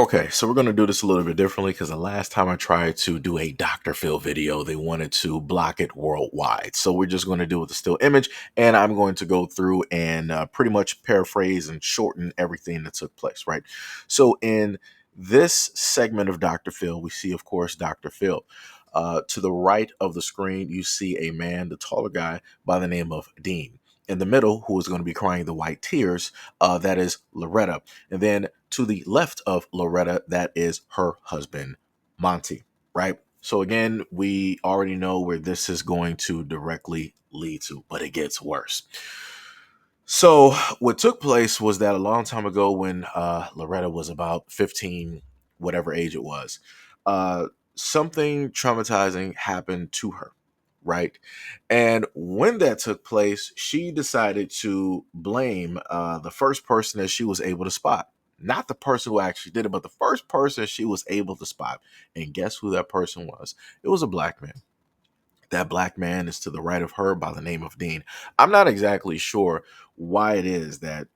Okay, so we're going to do this a little bit differently because the last time I tried to do a Dr. Phil video, they wanted to block it worldwide. So we're just going to do it with a still image, and I'm going to go through and pretty much paraphrase and shorten everything that took place, right? So in this segment of Dr. Phil, we see, of course, Dr. Phil. To the right of the screen, you see a man, the taller guy, by the name of Dean. In the middle, who is going to be crying the white tears, that is Loretta. And then to the left of Loretta, that is her husband, Monty, right? So again, we already know where this is going to directly lead to, but it gets worse. So what took place was that a long time ago when Loretta was about 15, whatever age it was, uh, something traumatizing happened to her, right? And when that took place, she decided to blame the first person that she was able to spot. Not the person who actually did it, but the first person she was able to spot. And guess who that person was? It was a black man. That black man is to the right of her by the name of Dean. I'm not exactly sure why it is that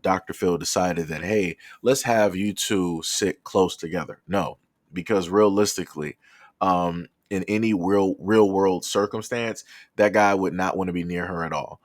Dr. Phil decided that, hey, let's have you two sit close together. No, because realistically, in any real world circumstance, that guy would not want to be near her at all.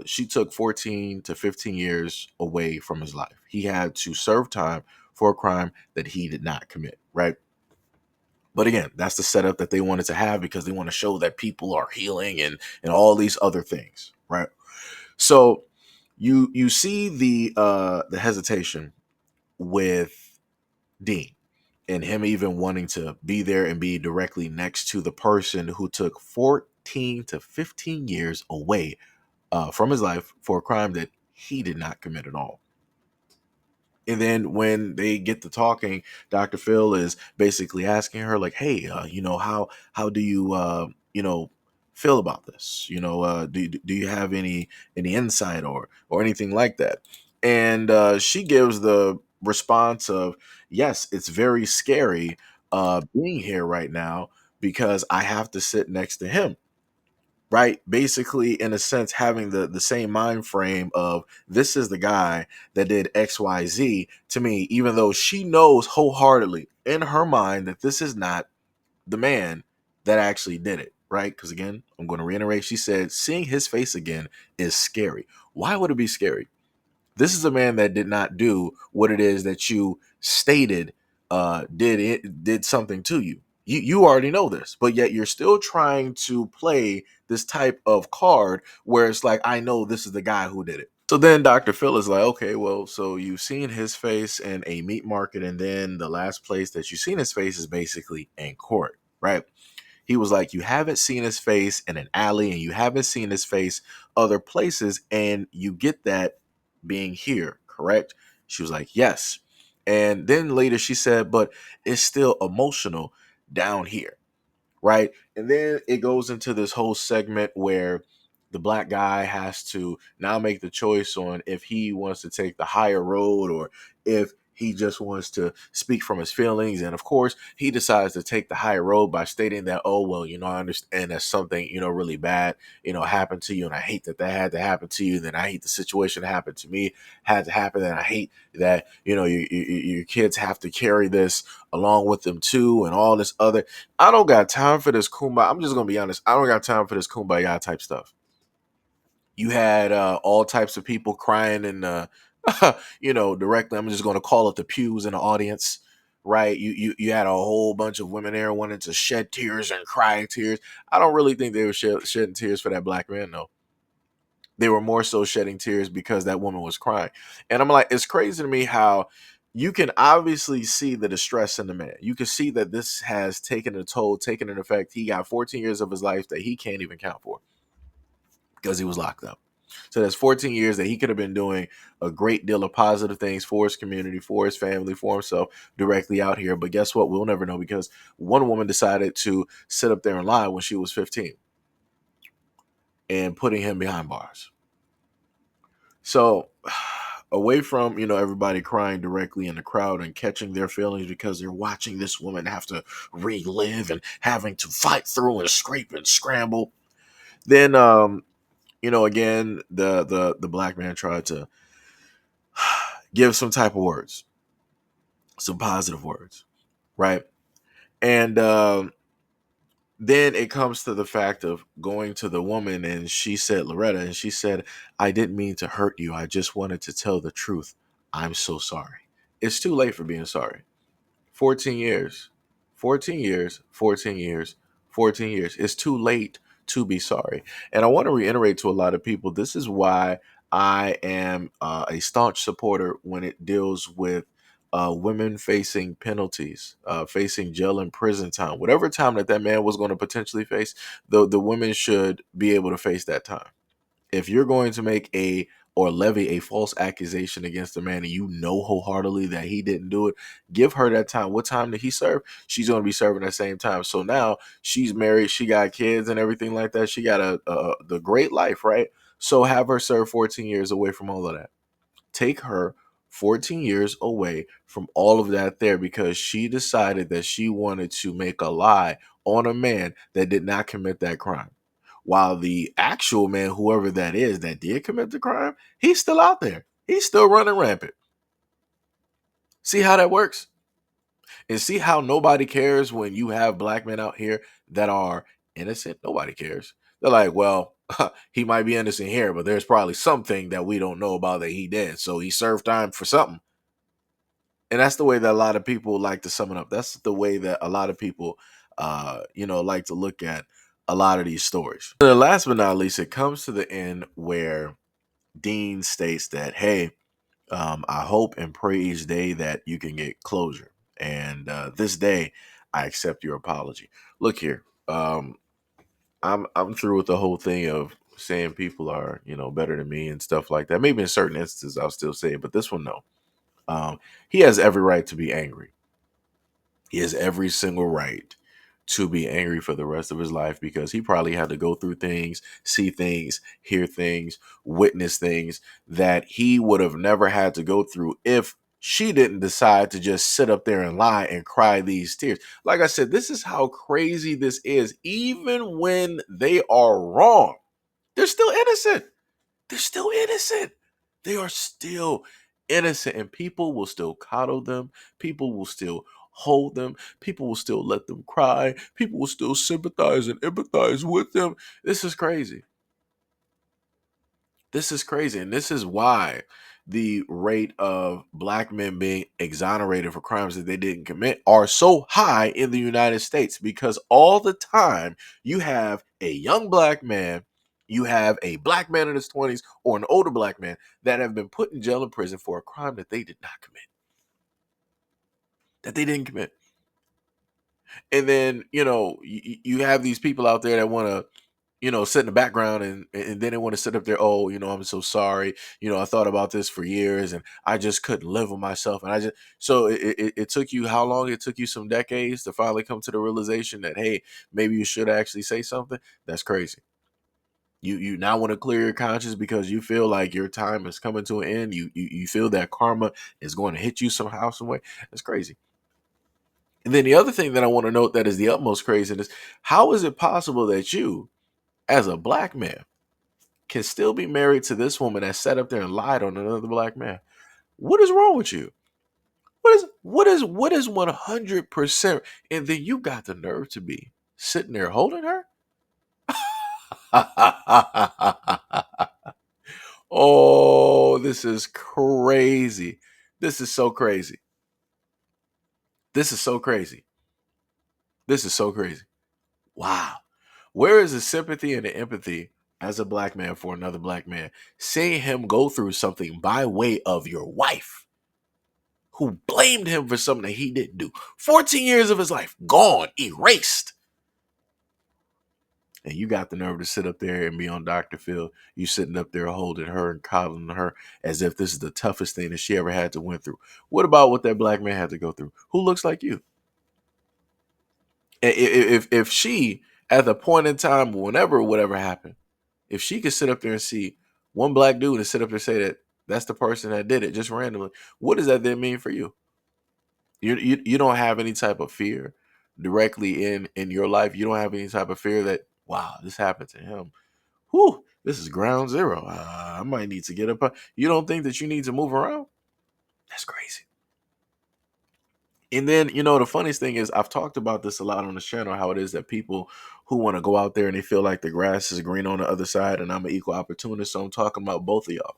She took 14 to 15 years away from his life. He had to serve time for a crime that he did not commit, right? But again, that's the setup that they wanted to have because they want to show that people are healing and all these other things, right? So you see the hesitation with Dean and him even wanting to be there and be directly next to the person who took 14 to 15 years away from his life for a crime that he did not commit at all. And then when they get to talking, Dr. Phil is basically asking her, like, "Hey, how do you feel about this? Do you have any insight or anything like that?" And she gives the response of, "Yes, it's very scary being here right now because I have to sit next to him." Right, basically in a sense having the same mind frame of this is the guy that did XYZ to me, even though she knows wholeheartedly in her mind that this is not the man that actually did it, right? Because again, I'm going to reiterate, she said seeing his face again is scary. Why would it be scary? This is a man that did not do what it is that you stated did something to you. You already know this, but yet you're still trying to play this type of card where it's like, I know this is the guy who did it. So then Dr. Phil is like, okay, well, so you've seen his face in a meat market, and then the last place that you've seen his face is basically in court, right? He was like, you haven't seen his face in an alley and you haven't seen his face other places, and you get that being here, correct? She was like, yes. And then later she said, but it's still emotional down here, right? And then it goes into this whole segment where the black guy has to now make the choice on if he wants to take the higher road or if he just wants to speak from his feelings. And of course, he decides to take the higher road by stating that, oh, well, I understand that something, really bad, happened to you. And I hate that that had to happen to you. Then I hate the situation that happened to me had to happen. And I hate that, your kids have to carry this along with them too and all this other. I don't got time for this kumbaya. I'm just gonna be honest. I don't got time for this kumbaya type stuff. You had all types of people crying and directly. I'm just gonna call it the pews in the audience, right? You had a whole bunch of women there wanting to shed tears and crying tears. I don't really think they were shedding tears for that black man, though. They were more so shedding tears because that woman was crying. And I'm like, it's crazy to me how you can obviously see the distress in the man. You can see that this has taken a toll, taken an effect. He got 14 years of his life that he can't even count for because he was locked up. So that's 14 years that he could have been doing a great deal of positive things for his community, for his family, for himself directly out here. But guess what? We'll never know because one woman decided to sit up there and lie when she was 15 and putting him behind bars. So away from, everybody crying directly in the crowd and catching their feelings because they're watching this woman have to relive and having to fight through and scrape and scramble. Then again, the black man tried to give some type of words. some positive words, right? And then it comes to the fact of going to the woman, and she said, Loretta, and she said, I didn't mean to hurt you. I just wanted to tell the truth. I'm so sorry. It's too late for being sorry. 14 years, 14 years, 14 years, 14 years. It's too late to be sorry. And I want to reiterate to a lot of people, this is why I am a staunch supporter when it deals with women facing penalties, facing jail and prison time, whatever time that that man was going to potentially face, the women should be able to face that time. If you're going to make a or levy a false accusation against a man and you know wholeheartedly that he didn't do it, give her that time. What time did he serve? She's going to be serving that same time. So now she's married, she got kids and everything like that. She got the great life, right? So have her serve 14 years away from all of that. Take her 14 years away from all of that there because she decided that she wanted to make a lie on a man that did not commit that crime. While the actual man, whoever that is that did commit the crime, he's still out there. He's still running rampant. See how that works? And see how nobody cares when you have black men out here that are innocent? Nobody cares. They're like, well, he might be innocent here, but there's probably something that we don't know about that he did. So he served time for something. And that's the way that a lot of people like to sum it up. That's the way that a lot of people, like to look at a lot of these stories. And then last but not least, it comes to the end where Dean states that, hey, I hope and pray each day that you can get closure. And this day, I accept your apology. Look here, I'm through with the whole thing of saying people are better than me and stuff like that. Maybe in certain instances, I'll still say it, but this one, no. He has every right to be angry. He has every single right to be angry for the rest of his life because he probably had to go through things, see things, hear things, witness things that he would have never had to go through if she didn't decide to just sit up there and lie and cry these tears. Like I said, this is how crazy this is. Even when they are wrong, they're still innocent. They're still innocent. They are still innocent, and people will still coddle them. People will still hold them. People will still let them cry. People will still sympathize and empathize with them. This is crazy. This is crazy. And this is why the rate of black men being exonerated for crimes that they didn't commit are so high in the United States because all the time you have a young black man, you have a black man in his 20s or an older black man that have been put in jail and prison for a crime that they did not commit, that they didn't commit. And then, you have these people out there that want to sit in the background and then they want to sit up there, oh, I'm so sorry. I thought about this for years and I just couldn't live with myself. And so it took you how long? It took you some decades to finally come to the realization that, hey, maybe you should actually say something. That's crazy. You now want to clear your conscience because you feel like your time is coming to an end. You feel that karma is going to hit you somehow, some way. That's crazy. And then the other thing that I want to note that is the utmost craziness, how is it possible that you, as a black man, can still be married to this woman that sat up there and lied on another black man? What is wrong with you? What is 100%? And then you got the nerve to be sitting there holding her? Oh, this is crazy. This is so crazy. This is so crazy. This is so crazy. Wow. Where is the sympathy and the empathy as a black man for another black man? Seeing him go through something by way of your wife who blamed him for something that he didn't do. 14 years of his life gone, erased. And you got the nerve to sit up there and be on Dr. Phil. You sitting up there holding her and coddling her as if this is the toughest thing that she ever had to went through. What about what that black man had to go through? Who looks like you? If she, at the point in time, whenever whatever happened, if she could sit up there and see one black dude and sit up there and say that that's the person that did it just randomly, what does that then mean for you? You don't have any type of fear directly in your life. You don't have any type of fear that, wow, this happened to him. Whew, this is ground zero. I might need to get up. You don't think that you need to move around? That's crazy. And then, you know, the funniest thing is I've talked about this a lot on this channel, how it is that people who want to go out there and they feel like the grass is green on the other side, and I'm an equal opportunist. So I'm talking about both of y'all,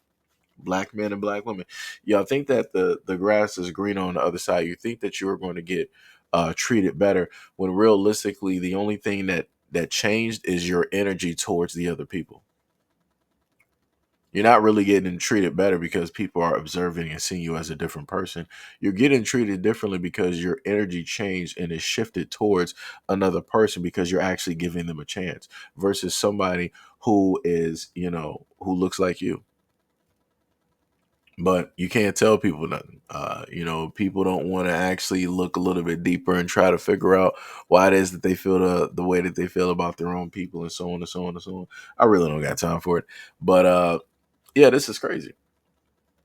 black men and black women. Y'all think that the grass is green on the other side. You think that you're going to get treated better, when realistically the only thing that changed is your energy towards the other people. You're not really getting treated better because people are observing and seeing you as a different person. You're getting treated differently because your energy changed and is shifted towards another person, because you're actually giving them a chance versus somebody who is, you know, who looks like you. But you can't tell people nothing. You know, people don't want to actually look a little bit deeper and try to figure out why it is that they feel the way that they feel about their own people, and so on and so on and so on. I really don't got time for it. But yeah, this is crazy.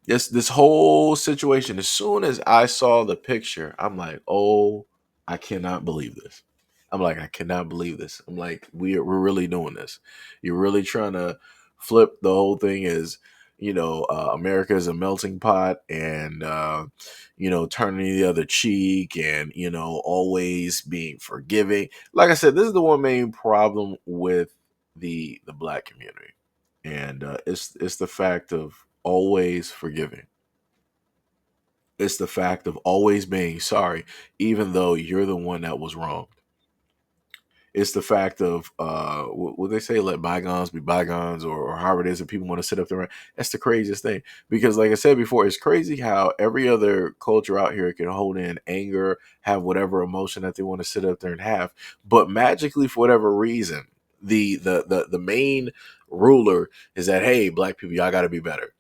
This whole situation, as soon as I saw the picture, I'm like, oh, I cannot believe this. I'm like, I cannot believe this. I'm like, we're really doing this. You're really trying to flip the whole thing as, you know, America is a melting pot, and you know, turning the other cheek, and, you know, always being forgiving. Like I said, this is the one main problem with the black community, and it's the fact of always forgiving. It's the fact of always being sorry, even though you're the one that was wrong. It's the fact of what they say, let bygones be bygones, or however it is that people want to sit up there. That's the craziest thing, because, like I said before, it's crazy how every other culture out here can hold in anger, have whatever emotion that they want to sit up there and have, but magically, for whatever reason, the main ruler is that, hey, black people, y'all got to be better.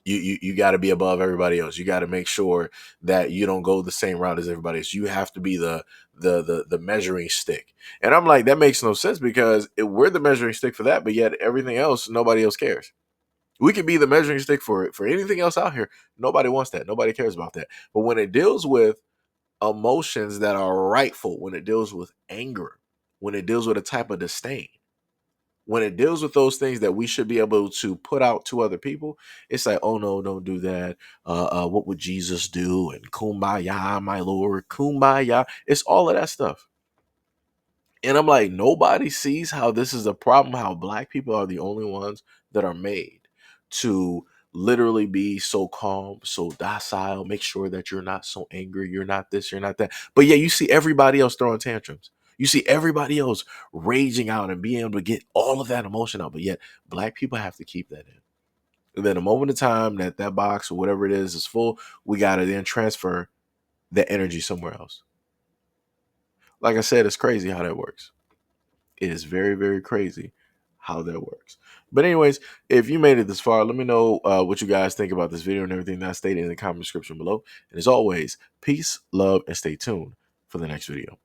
You got to be above everybody else. You got to make sure that you don't go the same route as everybody else. You have to be the measuring stick. And I'm like, that makes no sense, because we're the measuring stick for that, but yet everything else, nobody else cares. We can be the measuring stick for anything else out here. Nobody wants that. Nobody cares about that. But when it deals with emotions that are rightful, when it deals with anger, when it deals with a type of disdain, when it deals with those things that we should be able to put out to other people, it's like, oh no, don't do that. What would Jesus do? And kumbaya, my Lord, kumbaya. It's all of that stuff. And I'm like, nobody sees how this is a problem, how black people are the only ones that are made to literally be so calm, so docile, make sure that you're not so angry, you're not this, you're not that. But yeah, you see everybody else throwing tantrums. You see everybody else raging out and being able to get all of that emotion out. But yet, black people have to keep that in. And then the moment of time that that box or whatever it is full, we got to then transfer that energy somewhere else. Like I said, it's crazy how that works. It is very, very crazy how that works. But anyways, if you made it this far, let me know what you guys think about this video and everything that I stated in the comment description below. And as always, peace, love, and stay tuned for the next video.